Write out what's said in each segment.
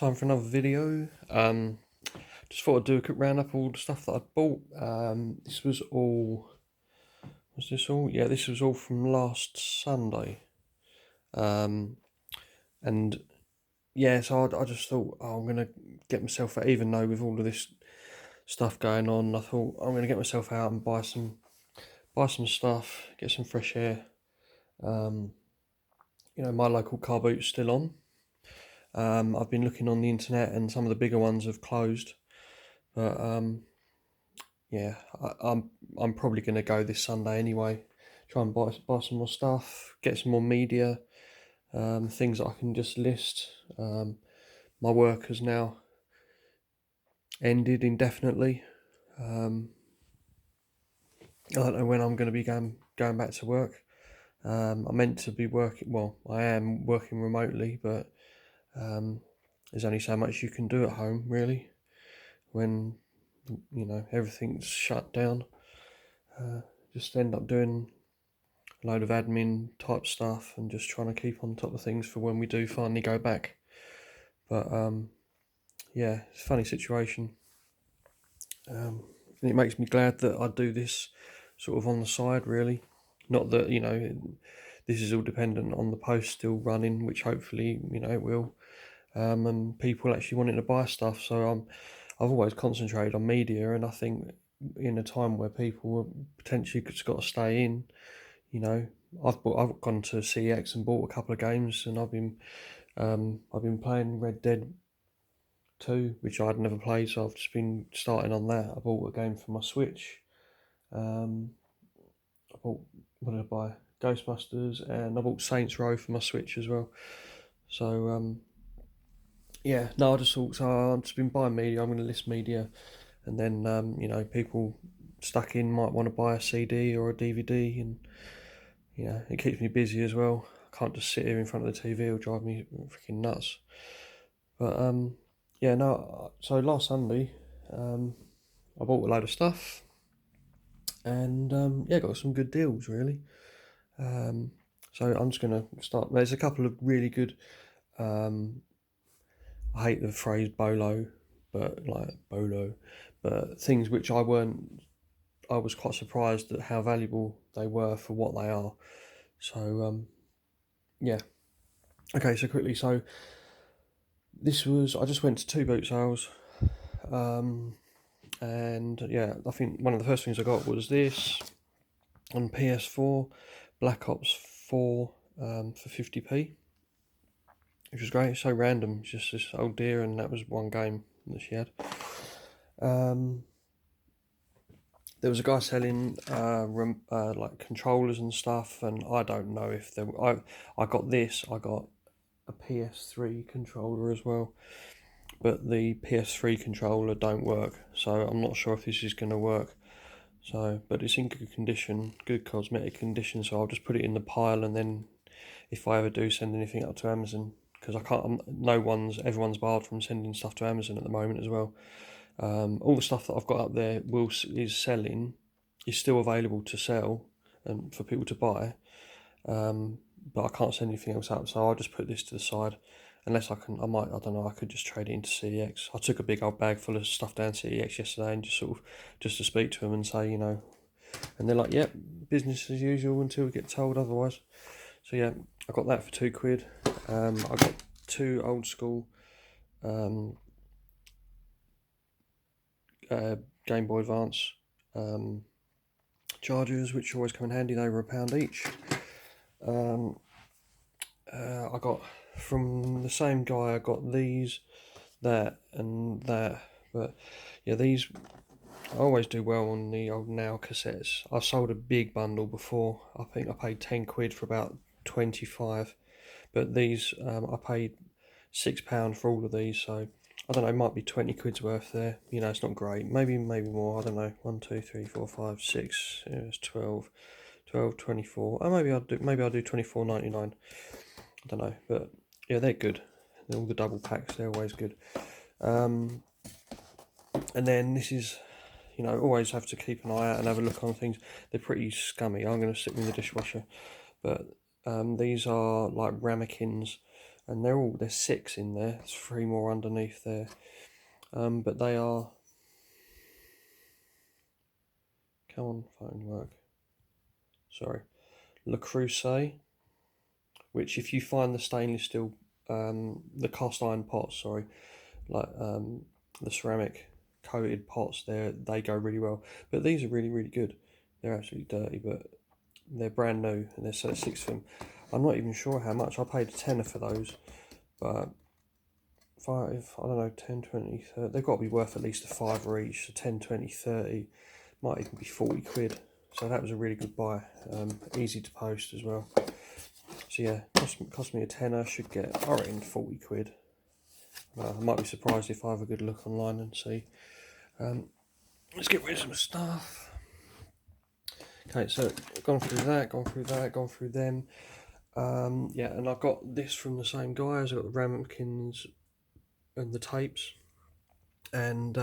Time for another video. Just thought I'd do a quick roundup of all the stuff that I bought. This was all. Was this all? Yeah, this was all from last Sunday. And yeah, so I just thought, oh, I'm gonna get myself out. Even though with all of this stuff going on, I thought I'm gonna get myself out and buy some stuff, get some fresh air. My local car boot's still on. I've been looking on the internet, and some of the bigger ones have closed. But yeah, I'm probably going to go this Sunday anyway. Try and buy some more stuff, get some more media, things that I can just list. My work has now ended indefinitely. I don't know when I'm going to be going back to work. I'm meant to be working. Well, I am working remotely, but there's only so much you can do at home, really, when everything's shut down. Just end up doing a load of admin type stuff and just trying to keep on top of things for when we do finally go back. But yeah, it's a funny situation. And it makes me glad that I do this sort of on the side, really. Not that, this is all dependent on the post still running, which hopefully, it will. And people actually wanting to buy stuff. So I've always concentrated on media, and I think in a time where people potentially just got to stay in, I've gone to CX and bought a couple of games, and I've been playing Red Dead 2, which I'd never played, so I've just been starting on that. I bought a game for my Switch. I bought, what did I buy? Ghostbusters, and I bought Saints Row for my Switch as well. So yeah, no, I just thought, so I've just been buying media. I'm going to list media, and then people stuck in might want to buy a CD or a DVD, and it keeps me busy as well. I can't just sit here in front of the TV; it'll drive me freaking nuts. But yeah, no. So last Sunday, I bought a load of stuff, and yeah, got some good deals really. So I'm just gonna start. There's a couple of really good. I hate the phrase bolo, but things which I weren't. I was quite surprised at how valuable they were for what they are. So yeah. Okay, so quickly, so I just went to two boot sales, and yeah, I think one of the first things I got was this on PS4, Black Ops 4 for 50p, which was great. It's so random, it's just this old dear, and that was one game that she had. There was a guy selling like controllers and stuff, and I don't know if there. I got this. I got a PS3 controller as well, but the PS3 controller don't work, so I'm not sure if this is going to work. So, but it's in good condition, good cosmetic condition. So I'll just put it in the pile, and then if I ever do send anything up to Amazon, because I can't, everyone's barred from sending stuff to Amazon at the moment as well. All the stuff that I've got up there is selling, is still available to sell and for people to buy. But I can't send anything else up, so I'll just put this to the side. Unless I don't know, I could just trade it into CEX. I took a big old bag full of stuff down to CEX yesterday, and just to speak to them and say, and they're like, yep, business as usual until we get told otherwise. So yeah, I got that for £2. I got two old school Game Boy Advance chargers, which always come in handy. They were £1 each. I got from the same guy. I got these, that, and that. But yeah, these I always do well on the old Now cassettes. I sold a big bundle before. I think I paid £10 for about 25. But these I paid £6 for all of these. So I don't know. It might be 20 quid's worth there. It's not great. Maybe more. I don't know. 1, 2, 3, 4, 5, 6. Yeah, it's 12. 12, 24. Oh, maybe I'll do 24.99. I don't know, but yeah, they're good. All the double packs, they're always good. And then this is, always have to keep an eye out and have a look on things. They're pretty scummy. I'm going to stick them in the dishwasher, but these are like ramekins and there's 6 in there. There's 3 more underneath there, but they are. Come on, phone work. Sorry, Le Creuset, which if you find the stainless steel, the cast iron pots, sorry, like the ceramic coated pots, they go really well. But these are really, really good. They're absolutely dirty, but they're brand new, and there's 6 of them. I'm not even sure how much. I paid a tenner for those, but 5, I don't know, 10, 20, 30. They've got to be worth at least a fiver each. So 10, 20, 30, might even be 40 quid. So that was a really good buy. Easy to post as well. So yeah, cost me a tenner. Should get, I reckon, 40 quid. I might be surprised if I have a good look online and see. Let's get rid of some stuff. Okay, so gone through that, gone through them. Yeah, and I got this from the same guys. I got the ramekins and the tapes, and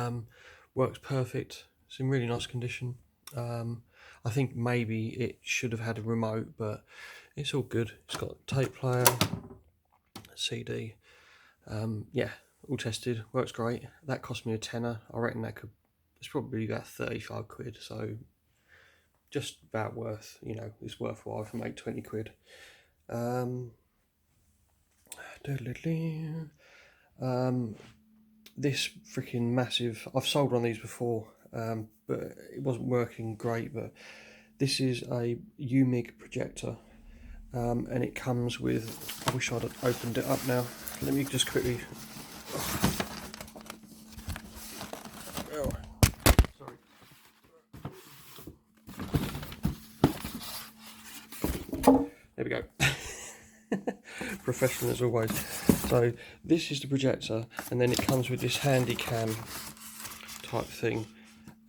works perfect. It's in really nice condition. I think maybe it should have had a remote, but it's all good. It's got tape player, CD. Yeah, all tested, works great. That cost me a tenner. I reckon it's probably about 35 quid, so just about worth, it's worthwhile if I make 20 quid. This freaking massive, I've sold one of these before, but it wasn't working great, but this is a UMIG projector, and it comes with, I wish I'd opened it up now. Let me just quickly, oh, sorry. There we go. Professional as always. So this is the projector, and then it comes with this handy cam type thing,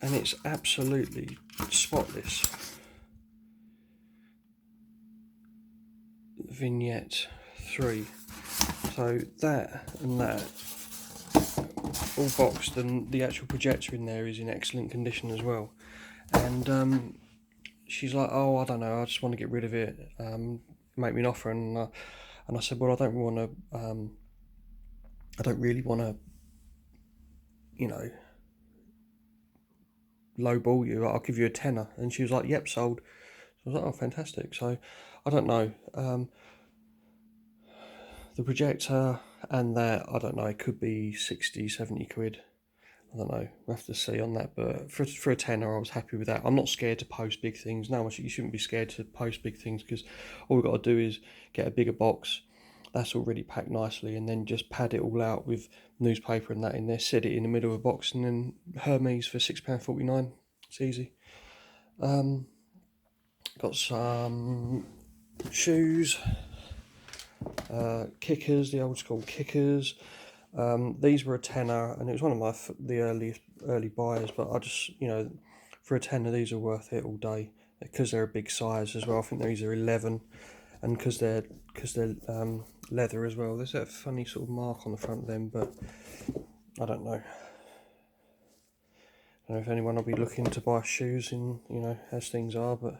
and it's absolutely spotless. Vignette 3. So that and that all boxed, and the actual projector in there is in excellent condition as well. And she's like, oh, I don't know, I just want to get rid of it. Make me an offer, and I said, well, I don't really want to, lowball you. I'll give you a tenner. And she was like, yep, sold. So I was like, oh, fantastic. So I don't know. The projector and that, I don't know, it could be 60, 70 quid. I don't know, we'll have to see on that, but for a tenner I was happy with that. I'm not scared to post big things. No, you shouldn't be scared to post big things, because all we've got to do is get a bigger box that's already packed nicely, and then just pad it all out with newspaper and that in there, set it in the middle of a box, and then Hermes for £6.49. It's easy. Got some shoes, kickers, the old school kickers. These were a tenner, and it was one of the early buyers, but I just, for a tenner, these are worth it all day, because they're a big size as well. I think these are 11, and because they're leather as well. There's that funny sort of mark on the front of them, but I don't know. I don't know if anyone will be looking to buy shoes in, as things are, but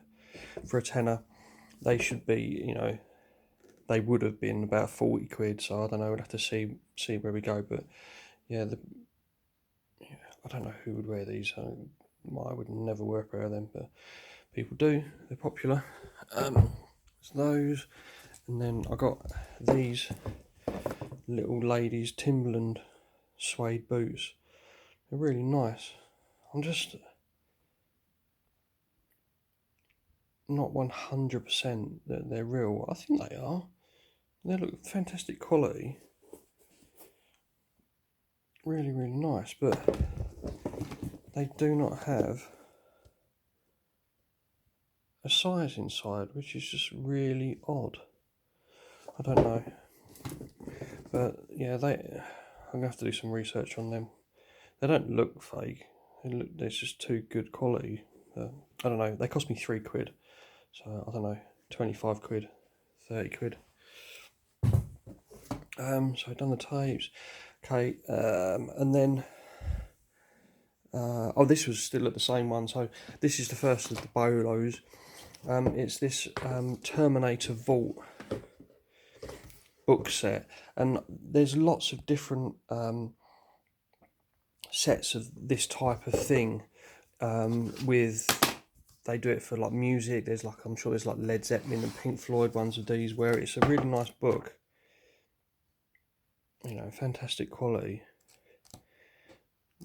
for a tenner, they should be, they would have been about 40 quid, so I don't know, we'll have to see where we go. But yeah, I don't know who would wear these. I would never wear a pair of them, but people do. They're popular. It's those, and then I got these little ladies Timberland suede boots. They're really nice. I'm just not 100% that they're real. I think they are. They look fantastic quality. Really, really nice, but they do not have a size inside, which is just really odd. I don't know. But yeah, I'm gonna have to do some research on them. They don't look fake. They're just too good quality. I don't know. They cost me 3 quid. So I don't know, 25 quid, 30 quid. So I've done the tapes. Okay, and then this was still at the same one. So this is the first of the bolos. It's this Terminator Vault book set, and there's lots of different sets of this type of thing. With They do it for like music. There's like, I'm sure there's like Led Zeppelin and Pink Floyd ones of these, where it's a really nice book, you know, fantastic quality.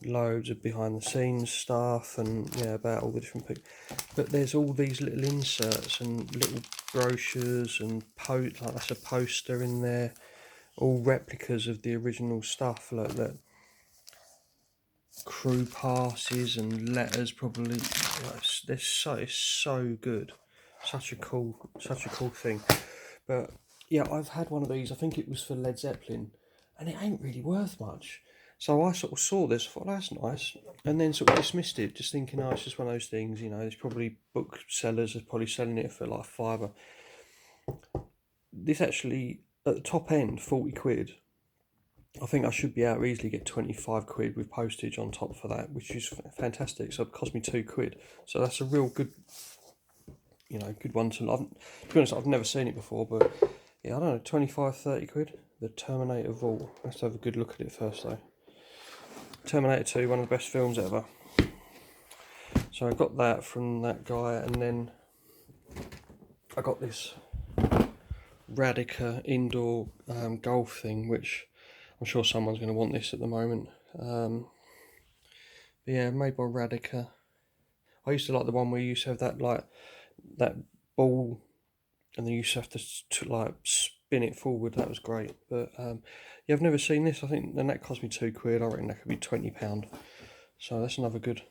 Loads of behind the scenes stuff, and yeah, about all the different people. But there's all these little inserts and little brochures and like that's a poster in there, all replicas of the original stuff, like that. Crew passes and letters, probably. It's so good, such a cool thing. But yeah, I've had one of these. I think it was for Led Zeppelin, and it ain't really worth much. So I sort of saw this, thought that's nice, and then sort of dismissed it, just thinking, oh, it's just one of those things. You know, there's probably booksellers are probably selling it for like a fiver. This actually at the top end, 40 quid. I think I should be able to easily get 25 quid with postage on top for that, which is fantastic. So it cost me 2 quid. So that's a real good, you know, good one to be honest, I've never seen it before, but yeah, I don't know, 25, 30 quid. The Terminator Vault. Let's have a good look at it first though. Terminator 2, one of the best films ever. So I got that from that guy, and then I got this Radica indoor golf thing, which I'm sure someone's going to want this at the moment. But yeah, made by Radica. I used to like the one where you used to have that that ball, and then you used to have to like spin it forward. That was great. But yeah, I've never seen this. I think then that cost me 2 quid. I reckon that could be £20. So that's another good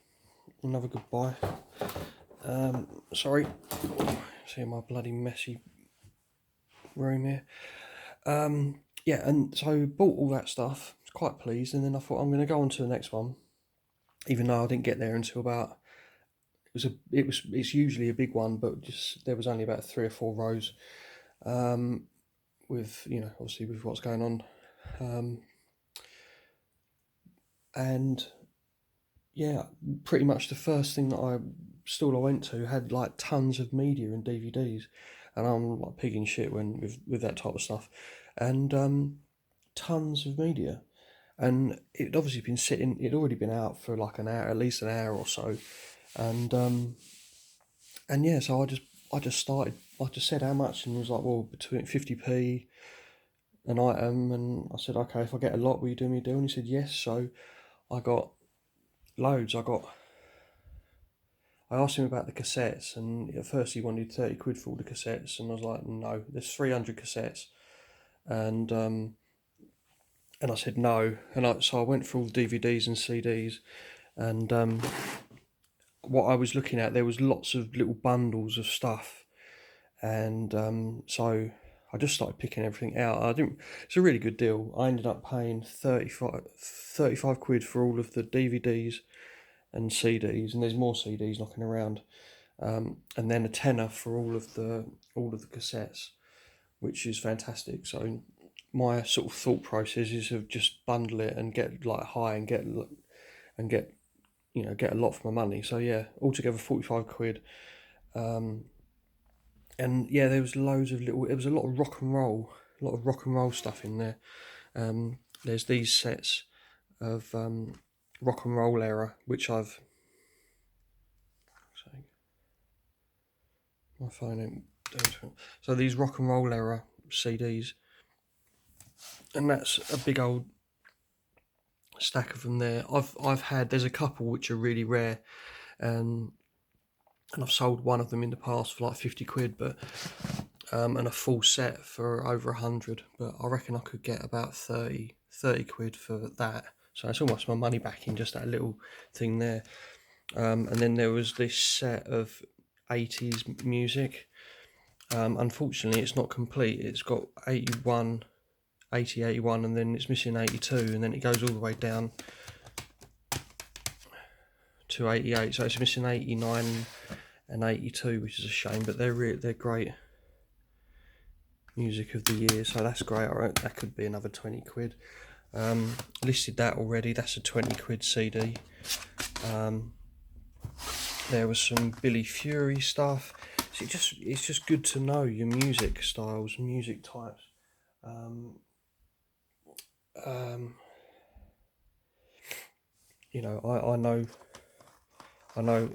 buy. Sorry, see my bloody messy room here. Yeah, and so bought all that stuff. Was quite pleased, and then I thought I'm going to go on to the next one, even though I didn't get there until about. It's usually a big one, but just there was only about 3 or 4 rows. With, you know, obviously with what's going on, and yeah, pretty much the first thing that I went to had like tons of media and DVDs, and I'm like pigging shit when with that type of stuff, and tons of media, and it'd obviously been sitting. It'd already been out for like an hour, at least an hour or so, and yeah, so I just started. I just said how much, and he was like, well, between 50p an item, and I said, okay, if I get a lot, will you do me a deal? And he said yes. So I got loads. I asked him about the cassettes, and at first he wanted 30 quid for all the cassettes, and I was like, no, there's 300 cassettes, and I said no, and so I went through all the DVDs and CDs, and what I was looking at, there was lots of little bundles of stuff, and so I just started picking everything out. It's a really good deal. I ended up paying 35 quid for all of the DVDs and CDs, and there's more CDs knocking around, and then a tenner for all of the cassettes, which is fantastic. So my sort of thought process is of just bundle it and get like high and get you know, get a lot for my money. So yeah, altogether 45 quid. And yeah, there was loads of little. It was a lot of rock and roll stuff in there. There's these sets of rock and roll era, which I've. Sorry, my phone ain't. So these rock and roll era CDs, and that's a big old stack of them there. There's a couple which are really rare, and I've sold one of them in the past for like 50 quid, but and a full set for over 100, but I reckon I could get about 30 quid for that. So it's almost my money back in just that little thing there. And then there was this set of 80s music. Unfortunately, it's not complete. It's got 81, and then it's missing 82, and then it goes all the way down to 88. So it's missing 89 and 82, which is a shame, but they're great music of the year, so that's great. That could be another 20 quid. Listed that already. That's a 20 quid CD. There was some Billy Fury stuff. So it's just good to know your music styles, music types. Um, um, you know, I know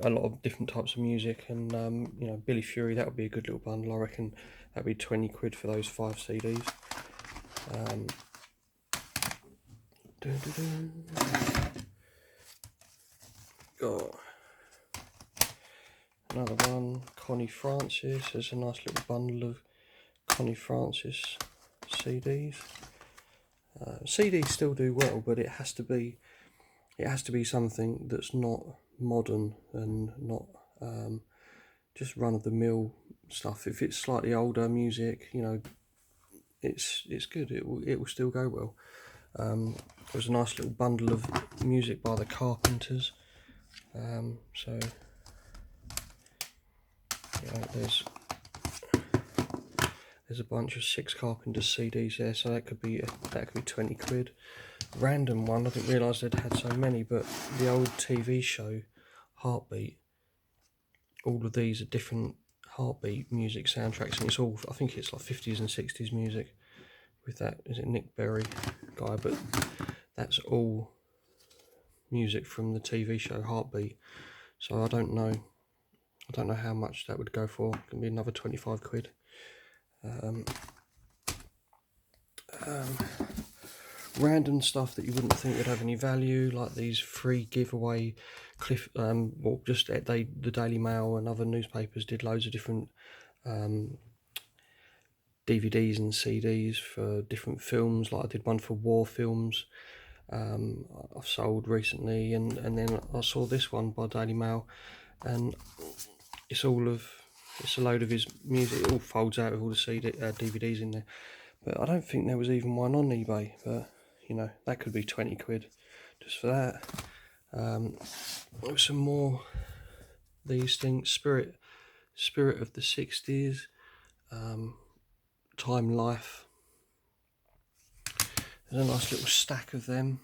a lot of different types of music, and you know, Billy Fury, that would be a good little bundle. I reckon that'd be 20 quid for those 5 CDs. Got another one, Connie Francis. There's a nice little bundle of Connie Francis CDs. CDs still do well, but it has to be something that's not modern and not just run of the mill stuff. If it's slightly older music, you know, it's good. It will still go well. There's a nice little bundle of music by the Carpenters. So yeah, there's a bunch of 6 Carpenters CDs there. So that could be 20 quid. Random one. I didn't realise they'd had so many, but the old TV show Heartbeat. All of these are different Heartbeat music soundtracks, and it's all, I think it's like 50s and 60s music with that, is it Nick Berry guy, but that's all music from the TV show Heartbeat. So I don't know how much that would go for. It can be another 25 quid. Random stuff that you wouldn't think would have any value, like these free giveaway the Daily Mail and other newspapers did loads of different DVDs and CDs for different films. Like I did one for war films. I've sold recently, and then I saw this one by Daily Mail, and it's a load of his music. It all folds out with all the DVDs in there. But I don't think there was even one on eBay. But you know, that could be 20 quid just for that. Some more these things. Spirit of the 60s. Time Life. There's a nice little stack of them,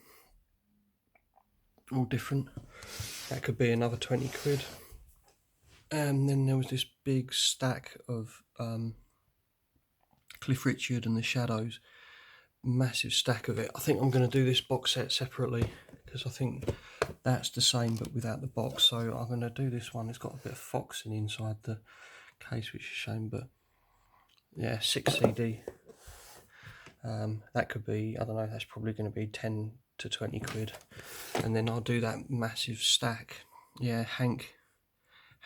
all different. That could be another 20 quid. And then there was this big stack of Cliff Richard and the Shadows. Massive stack of it. I think I'm going to do this box set separately, because I think that's the same but without the box. So I'm going to do this one. It's got a bit of foxing inside the case, which is a shame, but yeah, 6 CD. That could be, I don't know, that's probably going to be 10 to 20 quid. And then I'll do that massive stack. Yeah, Hank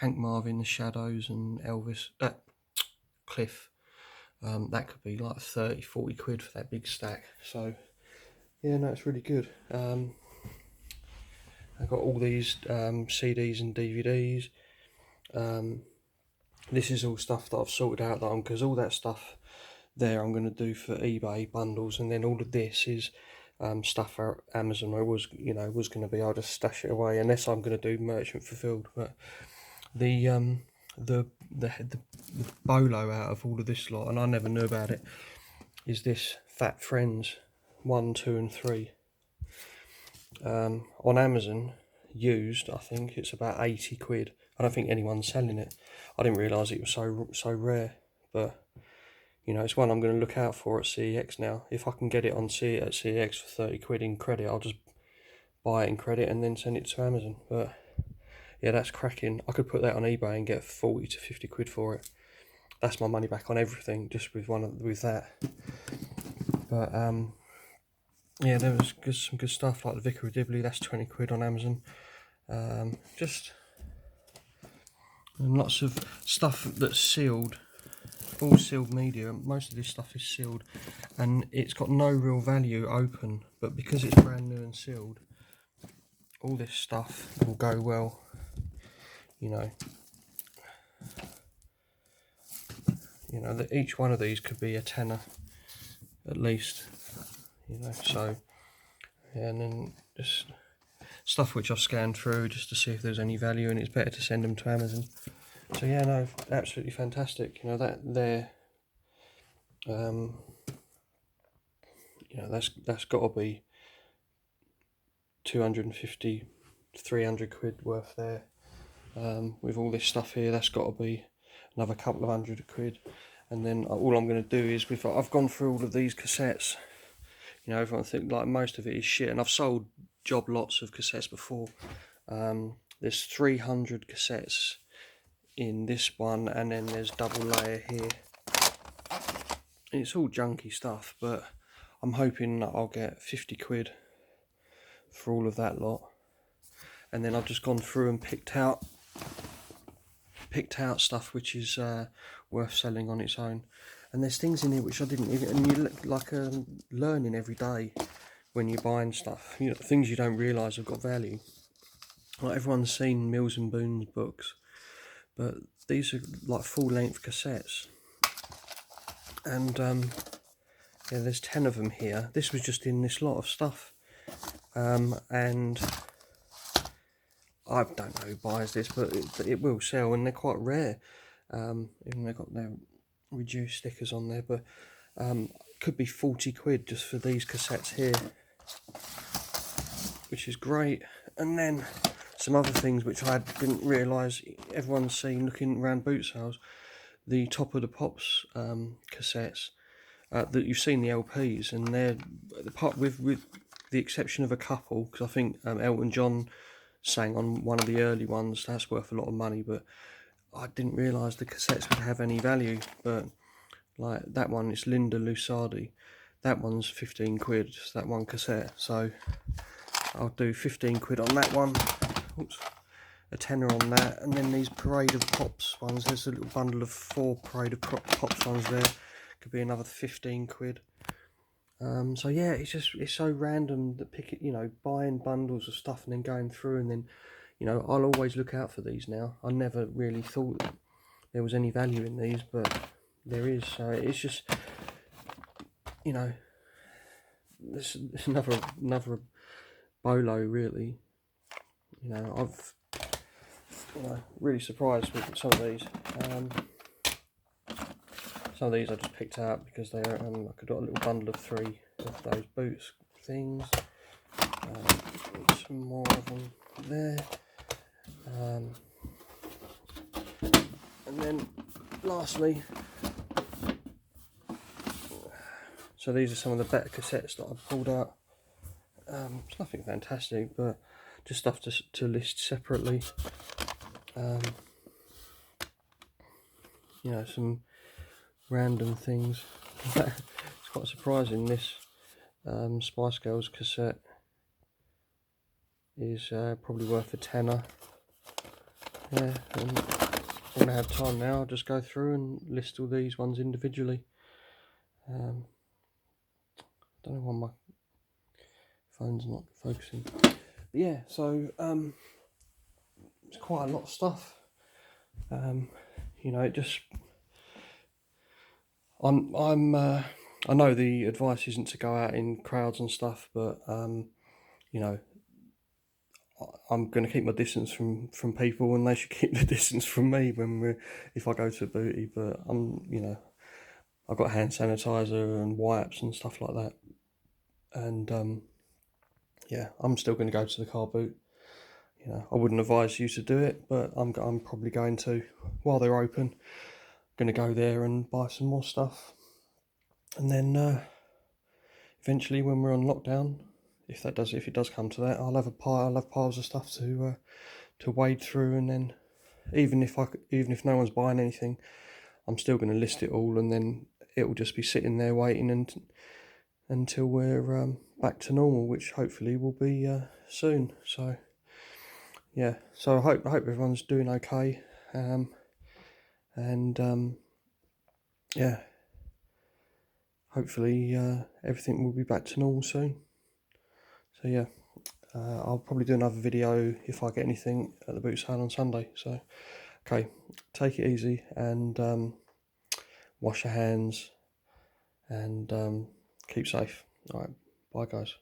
Marvin, the Shadows, and Elvis, Cliff. That could be like 30, 40 quid for that big stack. So yeah, no, it's really good. I've got all these CDs and DVDs. This is all stuff that I've sorted out, because all that stuff there I'm going to do for eBay bundles, and then all of this is stuff for Amazon. Was going to be, I'll just stash it away unless I'm going to do merchant fulfilled. But the bolo out of all of this lot, and I never knew about it, is this Fat Friends 1, 2 and 3. On Amazon, used, I think it's about 80 quid. I don't think anyone's selling it. I didn't realise it was so rare, but you know, it's one I'm going to look out for at CEX now. If I can get it at CEX for 30 quid in credit, I'll just buy it in credit and then send it to Amazon. But yeah, that's cracking. I could put that on eBay and get 40 to 50 quid for it. That's my money back on everything, just with that. But yeah, there was some good stuff like the Vicar of Dibley. That's 20 quid on Amazon. Just and lots of stuff that's sealed, all sealed media. Most of this stuff is sealed, and it's got no real value open. But because it's brand new and sealed, all this stuff will go well. You know that each one of these could be a tenner at least. You know, so yeah, and then just stuff which I've scanned through just to see if there's any value, and it's better to send them to Amazon. So yeah, no, absolutely fantastic. You know, that there, you know, that's got to be 250, 300 quid worth there. With all this stuff here, that's got to be another couple of hundred quid. And then all I'm going to do is, I've gone through all of these cassettes. You know, everyone think like most of it is shit, and I've sold job lots of cassettes before. There's 300 cassettes in this one, and then there's double layer here. It's all junky stuff, but I'm hoping that I'll get 50 quid for all of that lot. And then I've just gone through and picked out stuff which is worth selling on its own. And there's things in here which I didn't even, and you look like learning every day when you're buying stuff, you know, things you don't realise have got value. Like everyone's seen Mills and Boon's books, but these are like full-length cassettes, and yeah, there's 10 of them here. This was just in this lot of stuff, and I don't know who buys this, but it will sell, and they're quite rare. Even they've got their reduced stickers on there, but could be 40 quid just for these cassettes here, which is great. And then some other things which I didn't realise everyone's seen looking around boot sales. The Top of the Pops cassettes, that you've seen the LPs, and they're the part with the exception of a couple, because I think Elton John sang on one of the early ones. That's worth a lot of money, but I didn't realise the cassettes would have any value. But like that one, it's Linda Lusardi. That one's 15 quid, that one cassette. So I'll do 15 quid on that one. Oops. A tenner on that. And then these Parade of Pops ones. There's a little bundle of 4 Parade of Pops ones there. Could be another 15 quid. So yeah, it's so random that you know, buying bundles of stuff and then going through, and then, you know, I'll always look out for these now. I never really thought that there was any value in these, but there is. So it's just, you know, this is another bolo, really. You know, I've, you know, really surprised with some of these. Some of these I just picked out because they're I got a little bundle of 3 of those boots things. Some more of them there. And then lastly, so these are some of the better cassettes that I've pulled out. It's nothing fantastic, but just stuff to list separately. You know, some random things. It's quite surprising. This Spice Girls cassette is probably worth a tenner. Yeah, and when I have time now, I'll just go through and list all these ones individually. Don't know why my phone's not focusing. But yeah, so it's quite a lot of stuff. You know, it just I know the advice isn't to go out in crowds and stuff, but you know, I'm going to keep my distance from people, and they should keep the distance from me if I go to a booty. But you know, I've got hand sanitizer and wipes and stuff like that, and yeah, I'm still going to go to the car boot. You know, I wouldn't advise you to do it, but I'm probably going to, while they're open. Going to go there and buy some more stuff, and then eventually, when we're on lockdown, if it does come to that, I'll have piles of stuff to wade through, and then even if no one's buying anything, I'm still going to list it all, and then it will just be sitting there waiting until we're back to normal, which hopefully will be soon. So yeah, so I hope everyone's doing okay, and yeah, hopefully everything will be back to normal soon. So yeah, I'll probably do another video if I get anything at the boot sale on Sunday. So okay, take it easy, and wash your hands, and keep safe. All right, bye guys.